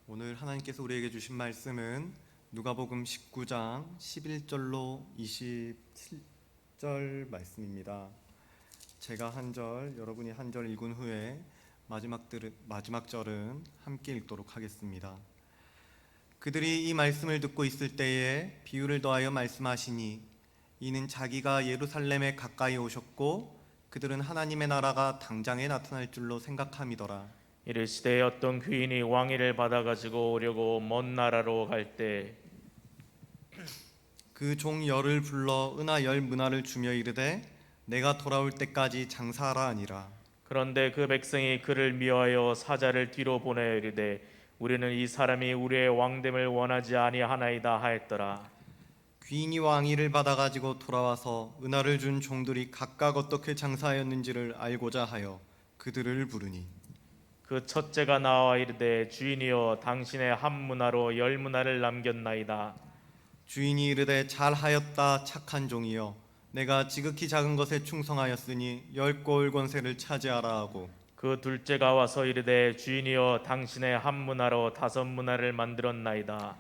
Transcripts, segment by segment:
오늘 하나님께서 우리에게 주신 말씀은 누가복음 19장 11절로 27절 말씀입니다. 제가 한 절, 여러분이 한 절 읽은 후에 마지막 절은 함께 읽도록 하겠습니다. 그들이 이 말씀을 듣고 있을 때에 비유를 더하여 말씀하시니 이는 자기가 예루살렘에 가까이 오셨고 그들은 하나님의 나라가 당장에 나타날 줄로 생각함이더라. 이르시되 어떤 귀인이 왕위를 받아 가지고 오려고 먼 나라로 갈 때 그 종 열을 불러 은하 열 문화를 주며 이르되 내가 돌아올 때까지 장사하라 하니라. 그런데 그 백성이 그를 미워하여 사자를 뒤로 보내 이르되 우리는 이 사람이 우리의 왕됨을 원하지 아니하나이다 하였더라. 귀인이 왕위를 받아 가지고 돌아와서 은하를 준 종들이 각각 어떻게 장사하였는지를 알고자 하여 그들을 부르니 그 첫째가 나와 이르되 주인이여 당신의 한 문화로 열 문화를 남겼나이다. 주인이 이르되 잘하였다 착한 종이여 내가 지극히 작은 것에 충성하였으니 열 고을 권세를 차지하라 하고 그 둘째가 와서 이르되 주인이여 당신의 한 문화로 다섯 문화를 만들었나이다.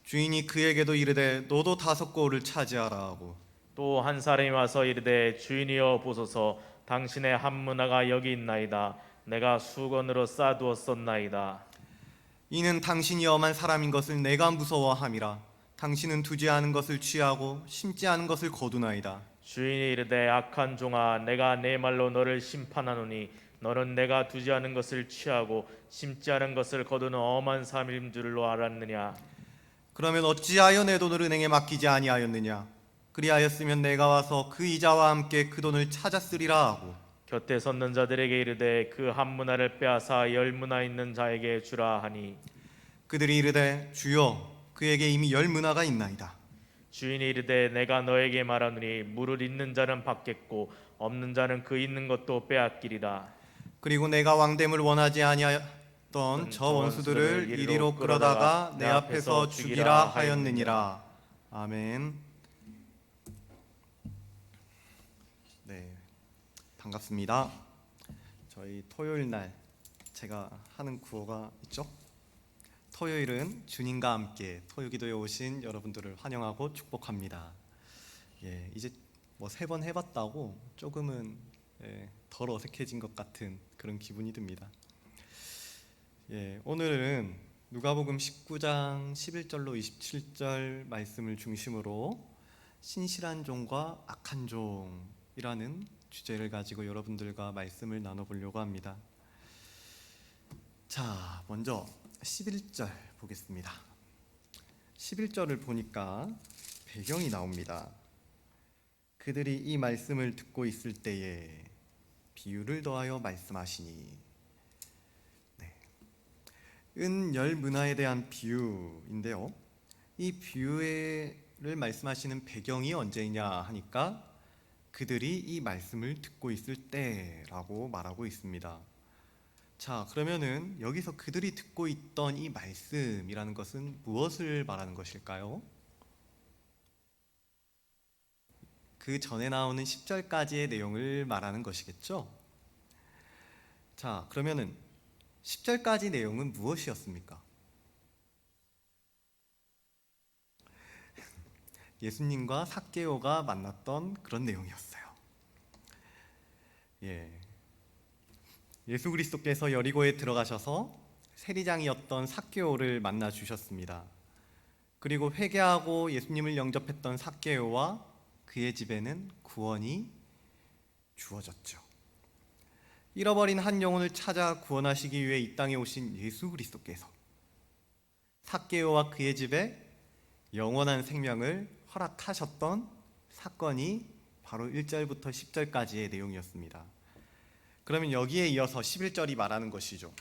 주인이 그에게도 이르되 너도 다섯 고을을 차지하라 하고 또 한 사람이 와서 이르되 주인이여 보소서 당신의 한 문화가 여기 있나이다. 내가 수건으로 싸두었었나이다. 이는 당신이 엄한 사람인 것을 내가 무서워함이라. 당신은 두지 않은 것을 취하고 심지 않은 것을 거두나이다. 주인이 이르되 악한 종아 내가 내 말로 너를 심판하노니 너는 내가 두지 않은 것을 취하고 심지 않은 것을 거두는 엄한 사람인 줄로 알았느냐. 그러면 어찌하여 내 돈을 은행에 맡기지 아니하였느냐? 그리하였으면 내가 와서 그 이자와 함께 그 돈을 찾았으리라 하고 곁에 섰는 자들에게 이르되 그 한 문화를 빼앗아 열 문화 있는 자에게 주라 하니 그들이 이르되 주여 그에게 이미 열 문화가 있나이다. 주인이 이르되 내가 너에게 말하노니 물을 있는 자는 받겠고 없는 자는 그 있는 것도 빼앗기리라. 그리고 내가 왕됨을 원하지 아니하였던 저 원수들을 이리로 끌어다가 내 앞에서 죽이라 하였느니라. 아멘. 네, 반갑습니다. 저희 토요일 날 제가 하는 구호가 있죠. 토요일은 주님과 함께 토요기도에 오신 여러분들을 환영하고 축복합니다. 예, 이제 뭐 3번 해봤다고 조금은 덜 어색해진 것 같은 그런 기분이 듭니다. 예, 오늘은 누가복음 19장 11절로 27절 말씀을 중심으로 신실한 종과 악한 종이라는 주제를 가지고 여러분들과 말씀을 나눠보려고 합니다. 자, 먼저 11절 보겠습니다. 11절을 보니까 배경이 나옵니다. 그들이 이 말씀을 듣고 있을 때에 비유를 더하여 말씀하시니 은 열 문화에 대한 비유인데요. 이 비유를 말씀하시는 배경이 언제냐 하니까 그들이 이 말씀을 듣고 있을 때라고 말하고 있습니다. 자, 그러면은 여기서 그들이 듣고 있던 이 말씀이라는 것은 무엇을 말하는 것일까요? 그 전에 나오는 10절까지의 내용을 말하는 것이겠죠? 자, 그러면은 10절까지 내용은 무엇이었습니까? 예수님과 삭개오가 만났던 그런 내용이었어요. 예수 그리스도께서 여리고에 들어가셔서 세리장이었던 삭개오를 만나 주셨습니다. 그리고 회개하고 예수님을 영접했던 삭개오와 그의 집에는 구원이 주어졌죠. 잃어버린 한 영혼을 찾아 구원하시기 위해 이 땅에 오신 예수 그리스도께서 삭개오와 그의 집에 영원한 생명을 허락하셨던 사건이 바로 1절부터 10절까지의 내용이었습니다. 그러면 여기에 이어서 11절이 말하는 것이죠.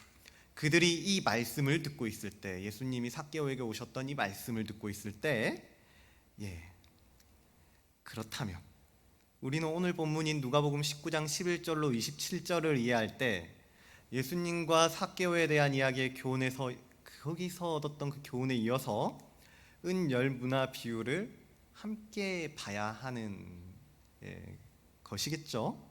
그들이 이 말씀을 듣고 있을 때, 예수님이 삭개오에게 오셨던 이 말씀을 듣고 있을 때, 그렇다면 우리는 오늘 본문인 누가복음 19장 11절로 27절을 이해할 때 예수님과 삭개오에 대한 이야기의 교훈에서 거기서 얻었던 그 교훈에 이어서 은열 문화 비유를 함께 봐야 하는 것이겠죠.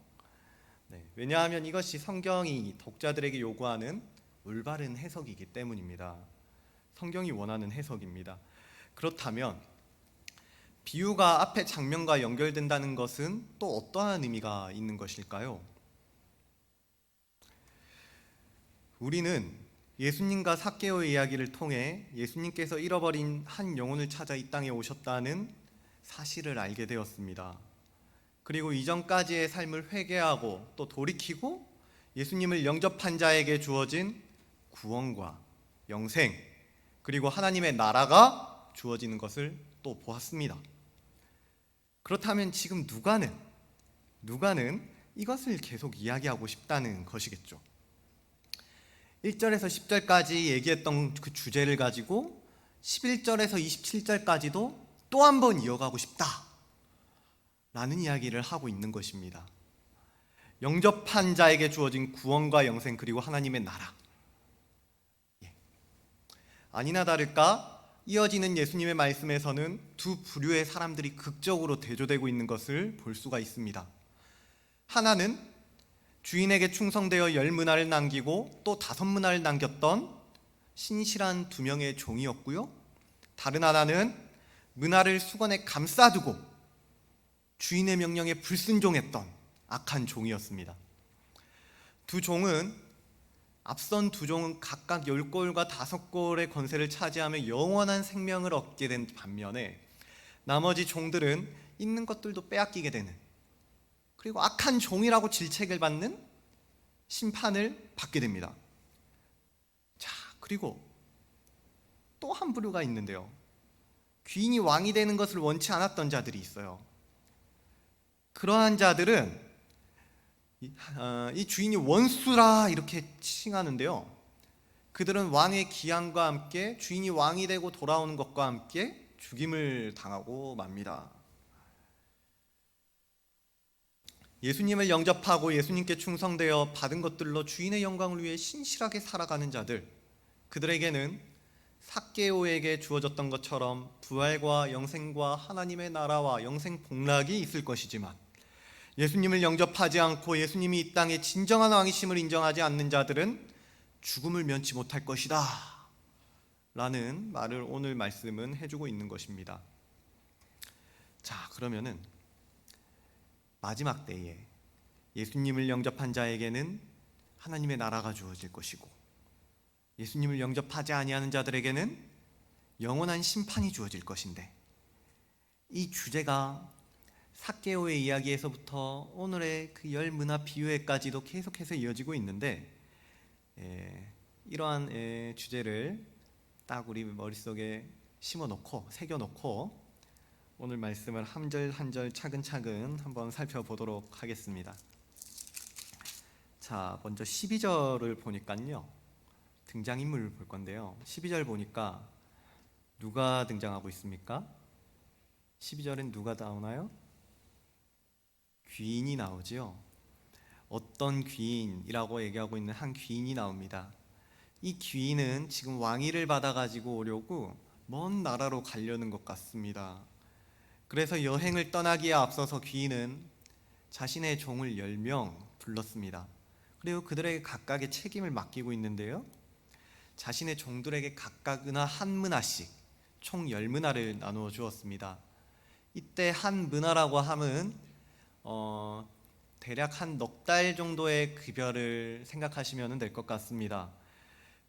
왜냐하면 이것이 성경이 독자들에게 요구하는 올바른 해석이기 때문입니다. 성경이 원하는 해석입니다. 그렇다면 비유가 앞의 장면과 연결된다는 것은 또 어떠한 의미가 있는 것일까요? 우리는 예수님과 삭개오의 이야기를 통해 예수님께서 잃어버린 한 영혼을 찾아 이 땅에 오셨다는 사실을 알게 되었습니다. 그리고 이전까지의 삶을 회개하고 또 돌이키고 예수님을 영접한 자에게 주어진 구원과 영생, 그리고 하나님의 나라가 주어지는 것을 또 보았습니다. 그렇다면 지금 누가는 이것을 계속 이야기하고 싶다는 것이겠죠. 1절에서 10절까지 얘기했던 그 주제를 가지고 11절에서 27절까지도 또 한 번 이어가고 싶다 라는 이야기를 하고 있는 것입니다. 영접한 자에게 주어진 구원과 영생, 그리고 하나님의 나라. 아니나 다를까 이어지는 예수님의 말씀에서는 두 부류의 사람들이 극적으로 대조되고 있는 것을 볼 수가 있습니다. 하나는 주인에게 충성되어 10문화를 남기고 또 5문화를 남겼던 신실한 2명의 종이었고요. 다른 하나는 문화를 수건에 감싸두고 주인의 명령에 불순종했던 악한 종이었습니다. 앞선 두 종은 각각 10골과 5골의 권세를 차지하며 영원한 생명을 얻게 된 반면에 나머지 종들은 있는 것들도 빼앗기게 되는, 그리고 악한 종이라고 질책을 받는 심판을 받게 됩니다. 자, 그리고 또 한 부류가 있는데요. 귀인이 왕이 되는 것을 원치 않았던 자들이 있어요. 그러한 자들은 이 주인이 원수라 이렇게 칭하는데요. 그들은 왕의 기한과 함께 주인이 왕이 되고 돌아오는 것과 함께 죽임을 당하고 맙니다. 예수님을 영접하고 예수님께 충성되어 받은 것들로 주인의 영광을 위해 신실하게 살아가는 자들, 그들에게는 삭개오에게 주어졌던 것처럼 부활과 영생과 하나님의 나라와 영생 복락이 있을 것이지만, 예수님을 영접하지 않고 예수님이 이 땅의 진정한 왕이심을 인정하지 않는 자들은 죽음을 면치 못할 것이다 라는 말을 오늘 말씀은 해주고 있는 것입니다. 자, 그러면은 마지막 때에 예수님을 영접한 자에게는 하나님의 나라가 주어질 것이고, 예수님을 영접하지 아니하는 자들에게는 영원한 심판이 주어질 것인데, 이 주제가 삭개오의 이야기에서부터 오늘의 그 10문화 비유회까지도 계속해서 이어지고 있는데, 이러한 주제를 딱 우리 머릿속에 심어놓고 새겨놓고 오늘 말씀을 한 절 한 절 차근차근 한번 살펴보도록 하겠습니다. 자, 먼저 12절을 보니까요, 등장인물을 볼 건데요. 12절 보니까 누가 등장하고 있습니까? 12절엔 누가 나오나요? 귀인이 나오지요. 어떤 귀인이라고 얘기하고 있는 한 귀인이 나옵니다. 이 귀인은 지금 왕위를 받아가지고 오려고 먼 나라로 가려는 것 같습니다. 그래서 여행을 떠나기에 앞서서 귀인은 자신의 종을 10명 불렀습니다. 그리고 그들에게 각각의 책임을 맡기고 있는데요, 자신의 종들에게 각각 은하 한 문화씩 총 10문화를 나누어 주었습니다. 이때 한 문화라고 함은 대략 한 넉 달 정도의 급여를 생각하시면 될 것 같습니다.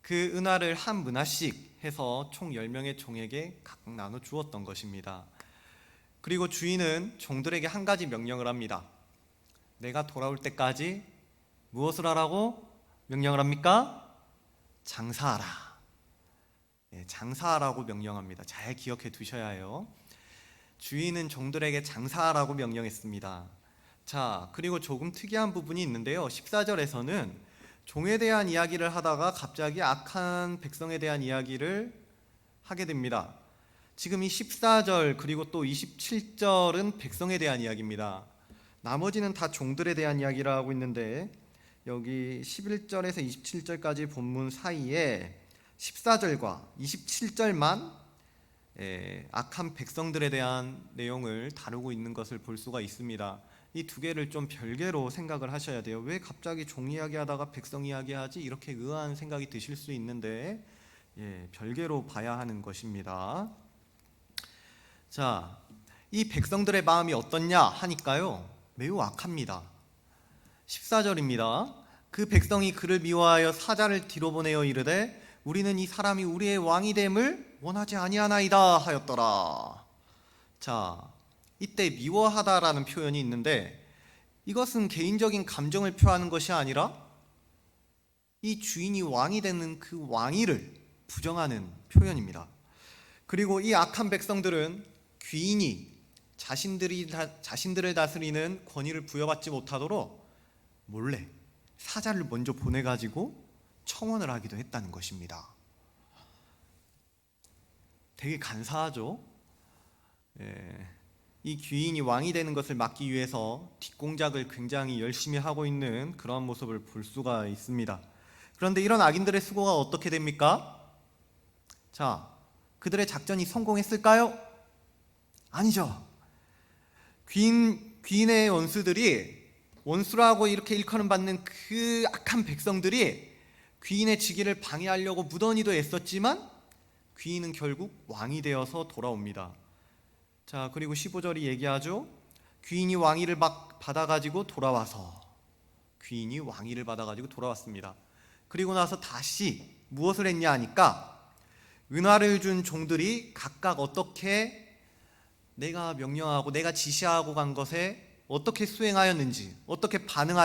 그 은화를 한 문화씩 해서 총 10명의 종에게 각각 나눠 주었던 것입니다. 그리고 주인은 종들에게 한 가지 명령을 합니다. 내가 돌아올 때까지 무엇을 하라고 명령을 합니까? 장사하라. 장사하라고 명령합니다. 잘 기억해 두셔야 해요. 주인은 종들에게 장사하라고 명령했습니다. 자, 그리고 조금 특이한 부분이 있는데요. 14절에서는 종에 대한 이야기를 하다가 갑자기 악한 백성에 대한 이야기를 하게 됩니다. 지금 이 14절 그리고 또 27절은 백성에 대한 이야기입니다. 나머지는 다 종들에 대한 이야기를 하고 있는데, 여기 11절에서 27절까지 본문 사이에 14절과 27절만 악한 백성들에 대한 내용을 다루고 있는 것을 볼 수가 있습니다. 이 두 개를 좀 별개로 생각을 하셔야 돼요. 왜 갑자기 종 이야기하다가 백성 이야기하지? 이렇게 의아한 생각이 드실 수 있는데 별개로 봐야 하는 것입니다. 자, 이 백성들의 마음이 어떻냐 하니까요, 매우 악합니다. 14절입니다. 그 백성이 그를 미워하여 사자를 뒤로 보내어 이르되 우리는 이 사람이 우리의 왕이 됨을 원하지 아니하나이다 하였더라. 자, 이때 미워하다라는 표현이 있는데 이것은 개인적인 감정을 표하는 것이 아니라 이 주인이 왕이 되는 그 왕위를 부정하는 표현입니다. 그리고 이 악한 백성들은 귀인이 자신들을 다스리는 권위를 부여받지 못하도록 몰래 사자를 먼저 보내가지고 청원을 하기도 했다는 것입니다. 되게 간사하죠? 이 귀인이 왕이 되는 것을 막기 위해서 뒷공작을 굉장히 열심히 하고 있는 그러한 모습을 볼 수가 있습니다. 그런데 이런 악인들의 수고가 어떻게 됩니까? 자, 그들의 작전이 성공했을까요? 아니죠. 귀인의 원수라고 이렇게 일컬음 받는 그 악한 백성들이 귀인의 즉위를 방해하려고 무던히도 애썼지만 귀인은 결국 왕이 되어서 돌아옵니다. 자, 그리고 15절이 얘기하죠. 귀인이 왕위를 받아가지고 돌아왔습니다. 그리고 나서 다시 무엇을 했냐 하니까 은화를 준 종들이 각각 어떻게 내가 명령하고 내가 지시하고 간 것에 어떻게 수행하였는지, 어떻게 반응을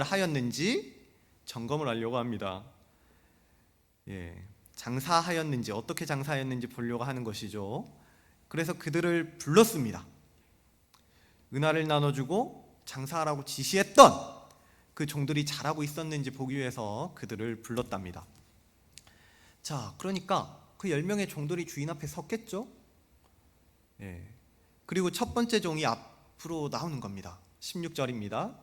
하였는지 점검을 하려고 합니다. 장사하였는지, 어떻게 장사하였는지 보려고 하는 것이죠. 그래서 그들을 불렀습니다. 은화를 나눠주고 장사하라고 지시했던 그 종들이 잘하고 있었는지 보기 위해서 그들을 불렀답니다. 자, 그러니까 그 10명의 종들이 주인 앞에 섰겠죠? 그리고 첫 번째 종이 앞으로 나오는 겁니다. 16절입니다.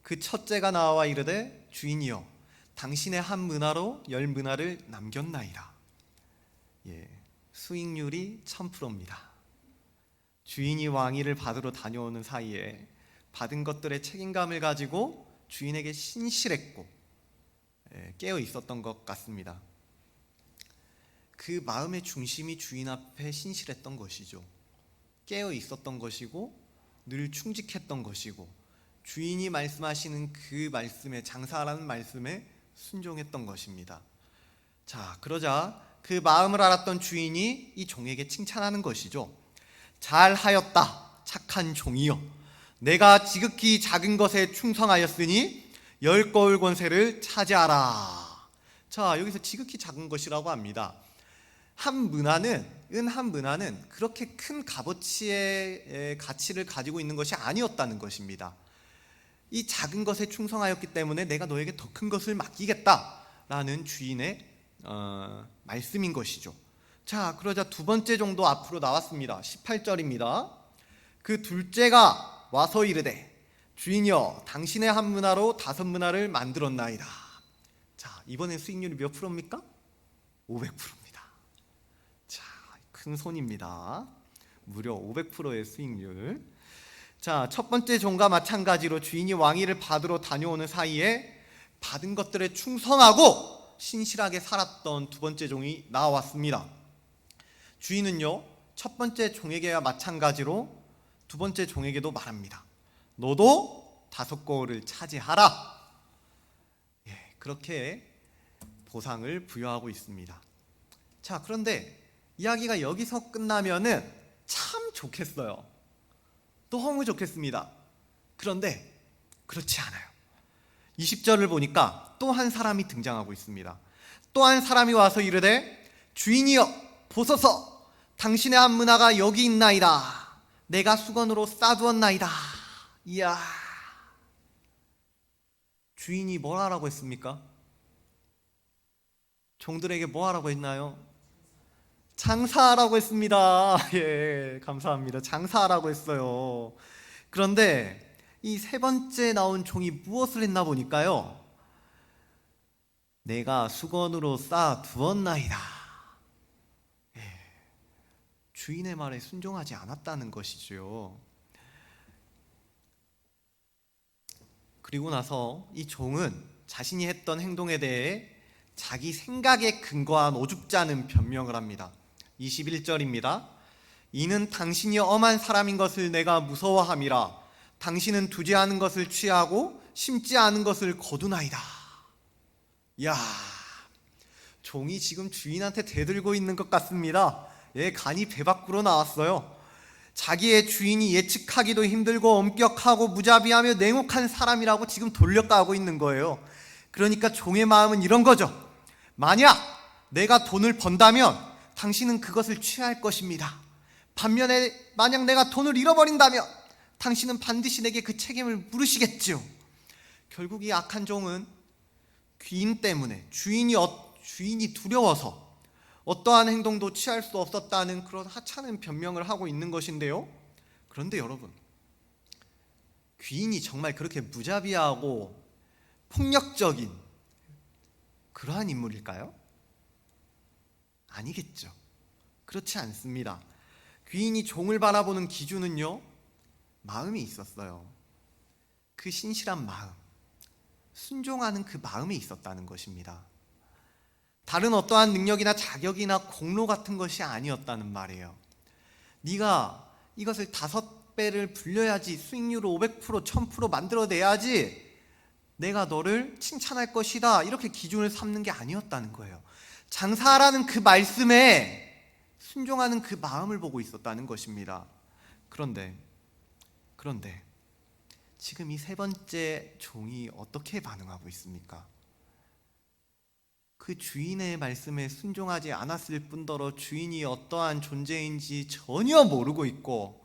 그 첫째가 나와 이르되 주인이여 당신의 한 문화로 10문화를 남겼나이다. 수익률이 1000%입니다. 주인이 왕위를 받으러 다녀오는 사이에 받은 것들의 책임감을 가지고 주인에게 신실했고 깨어 있었던 것 같습니다. 그 마음의 중심이 주인 앞에 신실했던 것이죠. 깨어 있었던 것이고 늘 충직했던 것이고 주인이 말씀하시는 그 말씀에, 장사하라는 말씀에 순종했던 것입니다. 자, 그러자 그 마음을 알았던 주인이 이 종에게 칭찬하는 것이죠. 잘하였다 착한 종이여, 내가 지극히 작은 것에 충성하였으니 10거울 권세를 차지하라. 자, 여기서 지극히 작은 것이라고 합니다. 은 한 문화는 그렇게 큰 값어치의 가치를 가지고 있는 것이 아니었다는 것입니다. 이 작은 것에 충성하였기 때문에 내가 너에게 더 큰 것을 맡기겠다라는 주인의 말씀인 것이죠. 자, 그러자 두 번째 종도 앞으로 나왔습니다. 18절입니다. 그 둘째가 와서 이르되 주인이여 당신의 한 문화로 5문화를 만들었나이다. 자, 이번엔 수익률이 몇 프로입니까? 500%입니다. 자, 큰 손입니다. 무려 500%의 수익률. 자, 첫 번째 종과 마찬가지로 주인이 왕위를 받으러 다녀오는 사이에 받은 것들에 충성하고 신실하게 살았던 두 번째 종이 나왔습니다. 주인은요, 첫 번째 종에게와 마찬가지로 두 번째 종에게도 말합니다. 너도 5거울을 차지하라. 그렇게 보상을 부여하고 있습니다. 자, 그런데 이야기가 여기서 끝나면은 참 좋겠어요. 너무 좋겠습니다. 그런데 그렇지 않아요. 20절을 보니까 또 한 사람이 등장하고 있습니다. 또 한 사람이 와서 이르되 주인이여 보소서 당신의 한 문화가 여기 있나이다. 내가 수건으로 싸두었나이다. 이야, 주인이 뭘 하라고 했습니까? 종들에게 뭐 하라고 했나요? 장사하라고 했습니다. 감사합니다. 장사하라고 했어요. 그런데 이 세 번째 나온 종이 무엇을 했나 보니까요, 내가 수건으로 싸두었나이다. 주인의 말에 순종하지 않았다는 것이죠. 그리고 나서 이 종은 자신이 했던 행동에 대해 자기 생각에 근거한 오죽지 않은 변명을 합니다. 21절입니다. 이는 당신이 엄한 사람인 것을 내가 무서워함이라. 당신은 두지 않은 것을 취하고 심지 않은 것을 거두나이다. 야, 종이 지금 주인한테 대들고 있는 것 같습니다. 간이 배 밖으로 나왔어요. 자기의 주인이 예측하기도 힘들고 엄격하고 무자비하며 냉혹한 사람이라고 지금 돌려가고 있는 거예요. 그러니까 종의 마음은 이런 거죠. 만약 내가 돈을 번다면 당신은 그것을 취할 것입니다. 반면에 만약 내가 돈을 잃어버린다면 당신은 반드시 내게 그 책임을 물으시겠죠. 결국 이 악한 종은 귀인 때문에 주인이 두려워서 어떠한 행동도 취할 수 없었다는 그런 하찮은 변명을 하고 있는 것인데요. 그런데 여러분, 귀인이 정말 그렇게 무자비하고 폭력적인 그러한 인물일까요? 아니겠죠. 그렇지 않습니다. 귀인이 종을 바라보는 기준은요, 마음이 있었어요. 그 신실한 마음, 순종하는 그 마음이 있었다는 것입니다. 다른 어떠한 능력이나 자격이나 공로 같은 것이 아니었다는 말이에요. 네가 이것을 5배를 불려야지, 수익률을 500%, 1000% 만들어내야지 내가 너를 칭찬할 것이다, 이렇게 기준을 삼는 게 아니었다는 거예요. 장사하라는 그 말씀에 순종하는 그 마음을 보고 있었다는 것입니다. 그런데 지금 이 세 번째 종이 어떻게 반응하고 있습니까? 그 주인의 말씀에 순종하지 않았을 뿐더러 주인이 어떠한 존재인지 전혀 모르고 있고,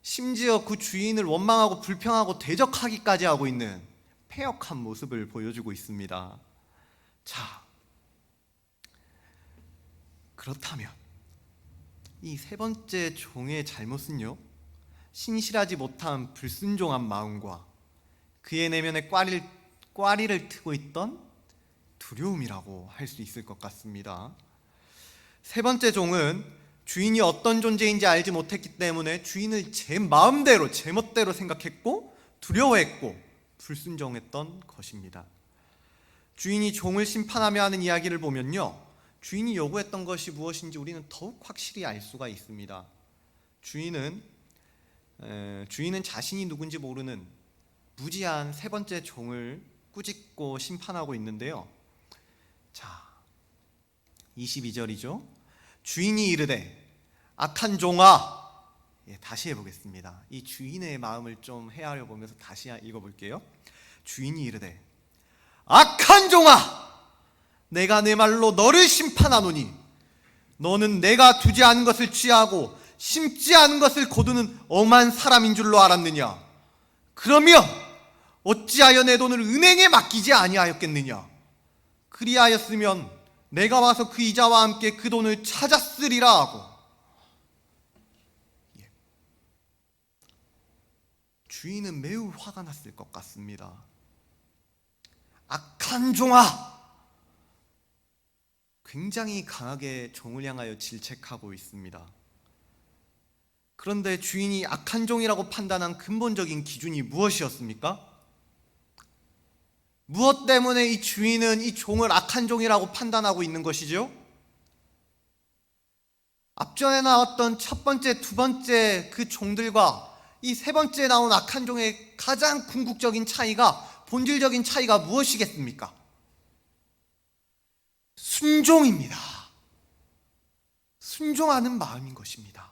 심지어 그 주인을 원망하고 불평하고 대적하기까지 하고 있는 패역한 모습을 보여주고 있습니다. 자, 그렇다면 이 세 번째 종의 잘못은요, 신실하지 못한 불순종한 마음과 그의 내면에 꽈리를 트고 있던 두려움이라고 할 수 있을 것 같습니다. 세 번째 종은 주인이 어떤 존재인지 알지 못했기 때문에 주인을 제 마음대로, 제 멋대로 생각했고 두려워했고 불순종했던 것입니다. 주인이 종을 심판하며 하는 이야기를 보면요, 주인이 요구했던 것이 무엇인지 우리는 더욱 확실히 알 수가 있습니다. 주인은 자신이 누군지 모르는 무지한 세 번째 종을 꾸짖고 심판하고 있는데요. 자, 22절이죠. 주인이 이르되 악한 종아, 다시 해보겠습니다. 이 주인의 마음을 좀 헤아려 보면서 다시 읽어볼게요. 주인이 이르되 악한 종아, 내가 내 말로 너를 심판하노니 너는 내가 두지 않은 것을 취하고 심지 않은 것을 거두는 엄한 사람인 줄로 알았느냐? 그러면 어찌하여 내 돈을 은행에 맡기지 아니하였겠느냐? 그리하였으면 내가 와서 그 이자와 함께 그 돈을 찾았으리라 하고. 주인은 매우 화가 났을 것 같습니다. 악한 종아! 굉장히 강하게 종을 향하여 질책하고 있습니다. 그런데 주인이 악한 종이라고 판단한 근본적인 기준이 무엇이었습니까? 무엇 때문에 이 주인은 이 종을 악한 종이라고 판단하고 있는 것이죠? 앞전에 나왔던 첫 번째, 두 번째 그 종들과 이 세 번째 나온 악한 종의 가장 궁극적인 차이가, 본질적인 차이가 무엇이겠습니까? 순종입니다. 순종하는 마음인 것입니다.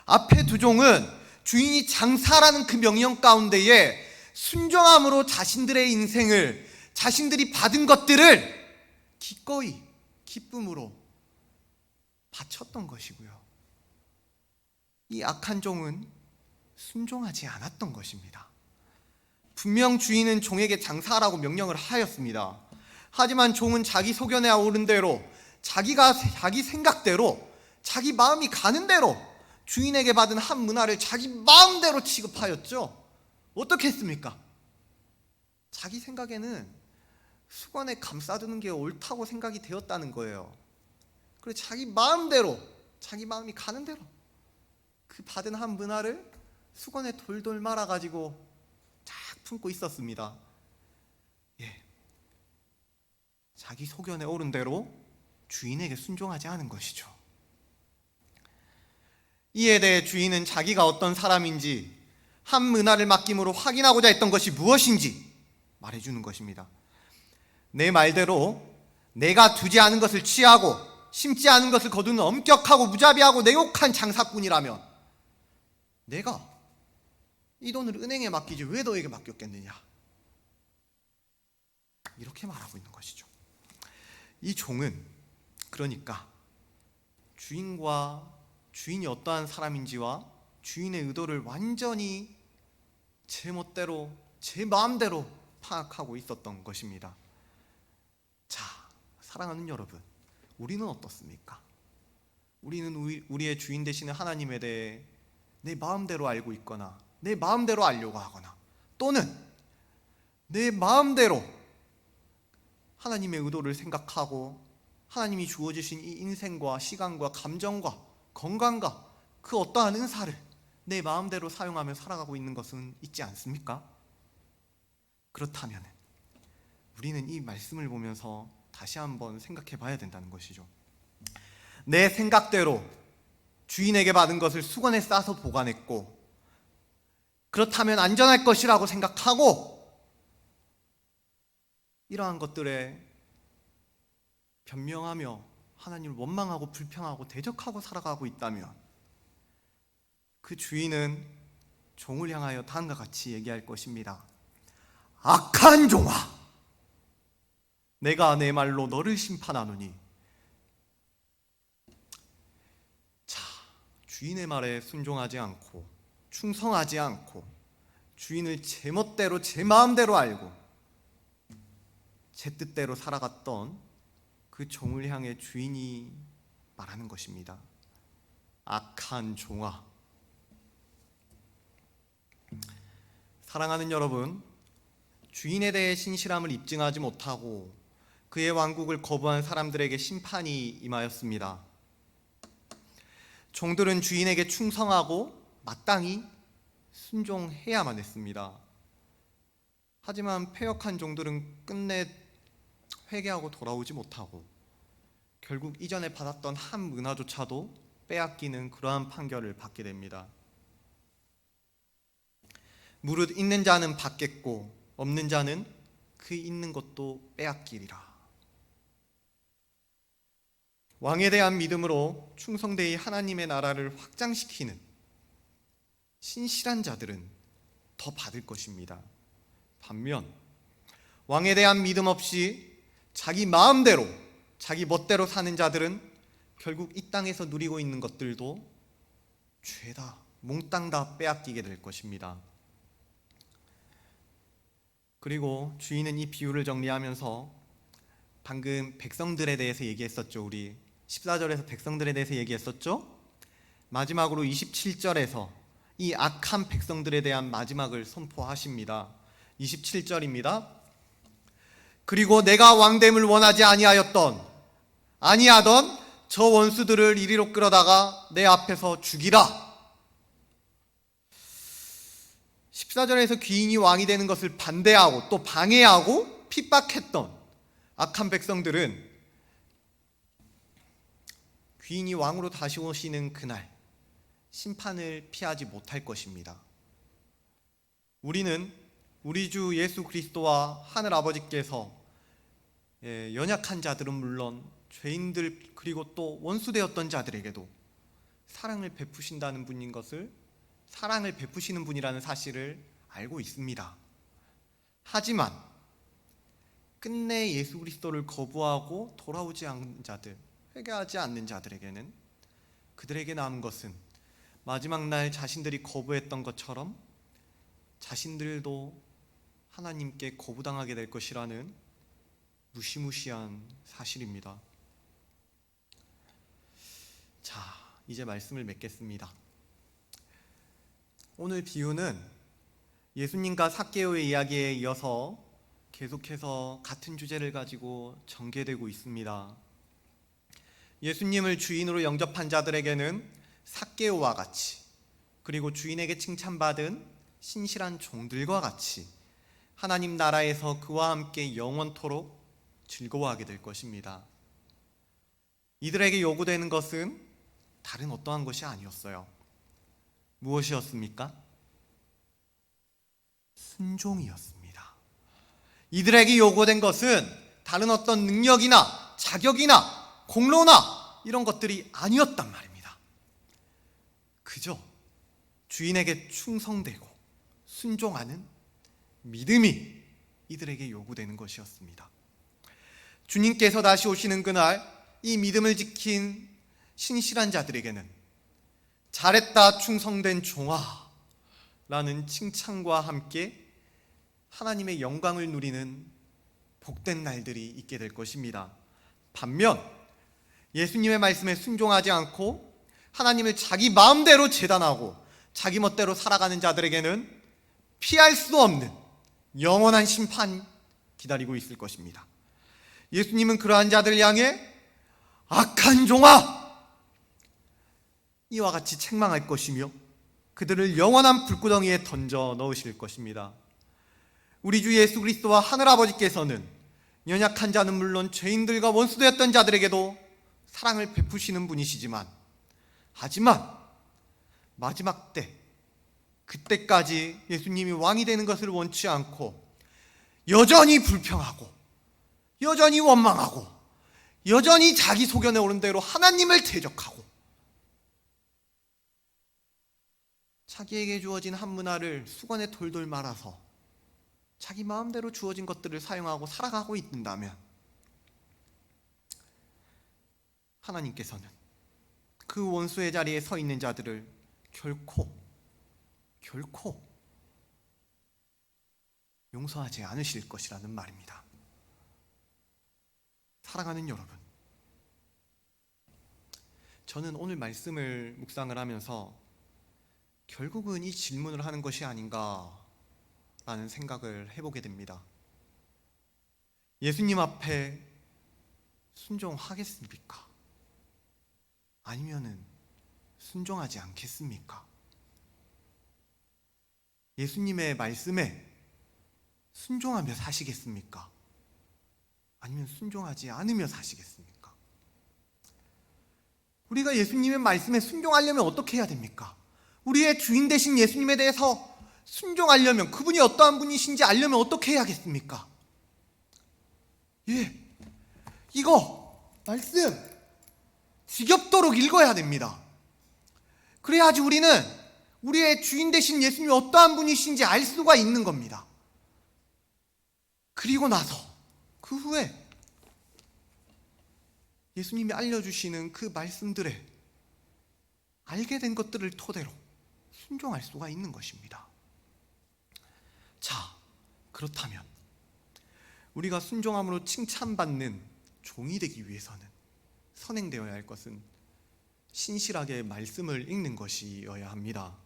앞에 두 종은 주인이 장사라는 그 명령 가운데에 순종함으로 자신들의 인생을, 자신들이 받은 것들을 기꺼이 기쁨으로 바쳤던 것이고요. 이 악한 종은 순종하지 않았던 것입니다. 분명 주인은 종에게 장사하라고 명령을 하였습니다. 하지만 종은 자기 소견에 오른 대로, 자기 생각대로, 자기 마음이 가는 대로 주인에게 받은 한 문화를 자기 마음대로 취급하였죠. 어떻게 했습니까? 자기 생각에는 수건에 감싸두는 게 옳다고 생각이 되었다는 거예요. 그래서 자기 마음대로, 자기 마음이 가는 대로 그 받은 한 문화를 수건에 돌돌 말아가지고 쫙 품고 있었습니다. 자기 소견에 옳은 대로 주인에게 순종하지 않은 것이죠. 이에 대해 주인은 자기가 어떤 사람인지 한 문화를 맡김으로 확인하고자 했던 것이 무엇인지 말해주는 것입니다. 내 말대로 내가 두지 않은 것을 취하고 심지 않은 것을 거두는 엄격하고 무자비하고 내욕한 장사꾼이라면 내가 이 돈을 은행에 맡기지 왜 너에게 맡겼겠느냐, 이렇게 말하고 있는 것이죠. 이 종은 그러니까 주인이 어떠한 사람인지와 주인의 의도를 완전히 제 멋대로 제 마음대로 파악하고 있었던 것입니다. 자, 사랑하는 여러분, 우리는 어떻습니까? 우리는 우리의 주인 되시는 하나님에 대해 내 마음대로 알고 있거나 내 마음대로 알려고 하거나 또는 내 마음대로 하나님의 의도를 생각하고 하나님이 주어주신 이 인생과 시간과 감정과 건강과 그 어떠한 은사를 내 마음대로 사용하며 살아가고 있는 것은 있지 않습니까? 그렇다면 우리는 이 말씀을 보면서 다시 한번 생각해 봐야 된다는 것이죠. 내 생각대로 주인에게 받은 것을 수건에 싸서 보관했고 그렇다면 안전할 것이라고 생각하고 이러한 것들에 변명하며 하나님을 원망하고 불평하고 대적하고 살아가고 있다면 그 주인은 종을 향하여 다음과 같이 얘기할 것입니다. 악한 종아, 내가 내 말로 너를 심판하노니. 자, 주인의 말에 순종하지 않고 충성하지 않고 주인을 제 멋대로 제 마음대로 알고 제 뜻대로 살아갔던 그 종을 향해 주인이 말하는 것입니다. 악한 종아. 사랑하는 여러분, 주인에 대해 신실함을 입증하지 못하고 그의 왕국을 거부한 사람들에게 심판이 임하였습니다. 종들은 주인에게 충성하고 마땅히 순종해야만 했습니다. 하지만 패역한 종들은 끝내 회개하고 돌아오지 못하고 결국 이전에 받았던 한 문화조차도 빼앗기는 그러한 판결을 받게 됩니다. 무릇 있는 자는 받겠고 없는 자는 그 있는 것도 빼앗기리라. 왕에 대한 믿음으로 충성되이 하나님의 나라를 확장시키는 신실한 자들은 더 받을 것입니다. 반면 왕에 대한 믿음 없이 자기 마음대로 자기 멋대로 사는 자들은 결국 이 땅에서 누리고 있는 것들도 죄다 몽땅 다 빼앗기게 될 것입니다. 그리고 주인은 이 비유를 정리하면서 방금 백성들에 대해서 얘기했었죠. 우리 14절에서 백성들에 대해서 얘기했었죠. 마지막으로 27절에서 이 악한 백성들에 대한 마지막을 선포하십니다. 27절입니다. 그리고 내가 왕됨을 원하지 아니하던 저 원수들을 이리로 끌어다가 내 앞에서 죽이라. 14절에서 귀인이 왕이 되는 것을 반대하고 또 방해하고 핍박했던 악한 백성들은 귀인이 왕으로 다시 오시는 그날 심판을 피하지 못할 것입니다. 우리는 우리 주 예수 그리스도와 하늘 아버지께서 연약한 자들은 물론 죄인들 그리고 또 원수되었던 자들에게도 사랑을 베푸신다는 분인 것을, 사랑을 베푸시는 분이라는 사실을 알고 있습니다. 하지만 끝내 예수 그리스도를 거부하고 돌아오지 않는 자들, 회개하지 않는 자들에게는 그들에게 남은 것은 마지막 날 자신들이 거부했던 것처럼 자신들도 하나님께 거부당하게 될 것이라는 무시무시한 사실입니다. 자, 이제 말씀을 맺겠습니다. 오늘 비유는 예수님과 삭개오의 이야기에 이어서 계속해서 같은 주제를 가지고 전개되고 있습니다. 예수님을 주인으로 영접한 자들에게는 삭개오와 같이, 그리고 주인에게 칭찬받은 신실한 종들과 같이 하나님 나라에서 그와 함께 영원토록 즐거워하게 될 것입니다. 이들에게 요구되는 것은 다른 어떠한 것이 아니었어요. 무엇이었습니까? 순종이었습니다. 이들에게 요구된 것은 다른 어떤 능력이나 자격이나 공로나 이런 것들이 아니었단 말입니다. 그저 주인에게 충성되고 순종하는 믿음이 이들에게 요구되는 것이었습니다. 주님께서 다시 오시는 그날 이 믿음을 지킨 신실한 자들에게는 잘했다 충성된 종아 라는 칭찬과 함께 하나님의 영광을 누리는 복된 날들이 있게 될 것입니다. 반면 예수님의 말씀에 순종하지 않고 하나님을 자기 마음대로 재단하고 자기 멋대로 살아가는 자들에게는 피할 수 없는 영원한 심판이 기다리고 있을 것입니다. 예수님은 그러한 자들을 향해 악한 종아 이와 같이 책망할 것이며 그들을 영원한 불구덩이에 던져 넣으실 것입니다. 우리 주 예수 그리스도와 하늘아버지께서는 연약한 자는 물론 죄인들과 원수되었던 자들에게도 사랑을 베푸시는 분이시지만 하지만 마지막 때 그때까지 예수님이 왕이 되는 것을 원치 않고 여전히 불평하고 여전히 원망하고 여전히 자기 소견에 오른 대로 하나님을 대적하고 자기에게 주어진 한 문화를 수건에 돌돌 말아서 자기 마음대로 주어진 것들을 사용하고 살아가고 있는다면 하나님께서는 그 원수의 자리에 서 있는 자들을 결코 용서하지 않으실 것이라는 말입니다. 사랑하는 여러분, 저는 오늘 말씀을 묵상을 하면서 결국은 이 질문을 하는 것이 아닌가라는 생각을 해보게 됩니다. 예수님 앞에 순종하겠습니까? 아니면은 순종하지 않겠습니까? 예수님의 말씀에 순종하며 사시겠습니까? 아니면 순종하지 않으며 사시겠습니까? 우리가 예수님의 말씀에 순종하려면 어떻게 해야 됩니까? 우리의 주인 되신 예수님에 대해서 순종하려면 그분이 어떠한 분이신지 알려면 어떻게 해야겠습니까? 이거 말씀 지겹도록 읽어야 됩니다. 그래야지 우리는 우리의 주인 되신 예수님이 어떠한 분이신지 알 수가 있는 겁니다. 그리고 나서 그 후에 예수님이 알려주시는 그 말씀들에 알게 된 것들을 토대로 순종할 수가 있는 것입니다. 자, 그렇다면 우리가 순종함으로 칭찬받는 종이 되기 위해서는 선행되어야 할 것은 신실하게 말씀을 읽는 것이어야 합니다.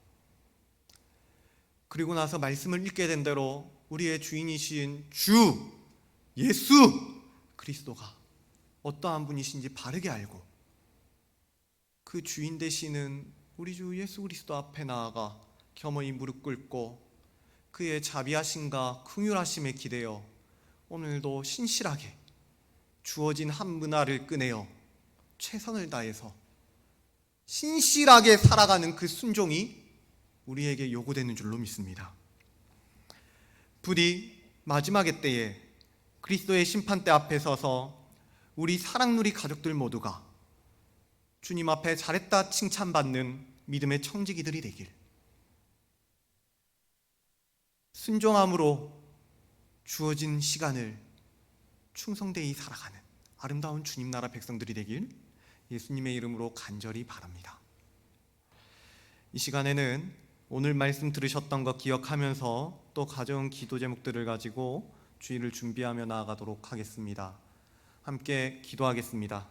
그리고 나서 말씀을 읽게 된 대로 우리의 주인이신 주 예수 그리스도가 어떠한 분이신지 바르게 알고 그 주인 되시는 우리 주 예수 그리스도 앞에 나아가 겸허히 무릎 꿇고 그의 자비하심과 긍휼하심에 기대어 오늘도 신실하게 주어진 한 문화를 꺼내어 최선을 다해서 신실하게 살아가는 그 순종이 우리에게 요구되는 줄로 믿습니다. 부디 마지막의 때에 그리스도의 심판대 앞에 서서 우리 사랑누리 가족들 모두가 주님 앞에 잘했다 칭찬받는 믿음의 청지기들이 되길, 순종함으로 주어진 시간을 충성되이 살아가는 아름다운 주님 나라 백성들이 되길 예수님의 이름으로 간절히 바랍니다. 이 시간에는 오늘 말씀 들으셨던 것 기억하면서 또 가져온 기도 제목들을 가지고 주일을 준비하며 나아가도록 하겠습니다. 함께 기도하겠습니다.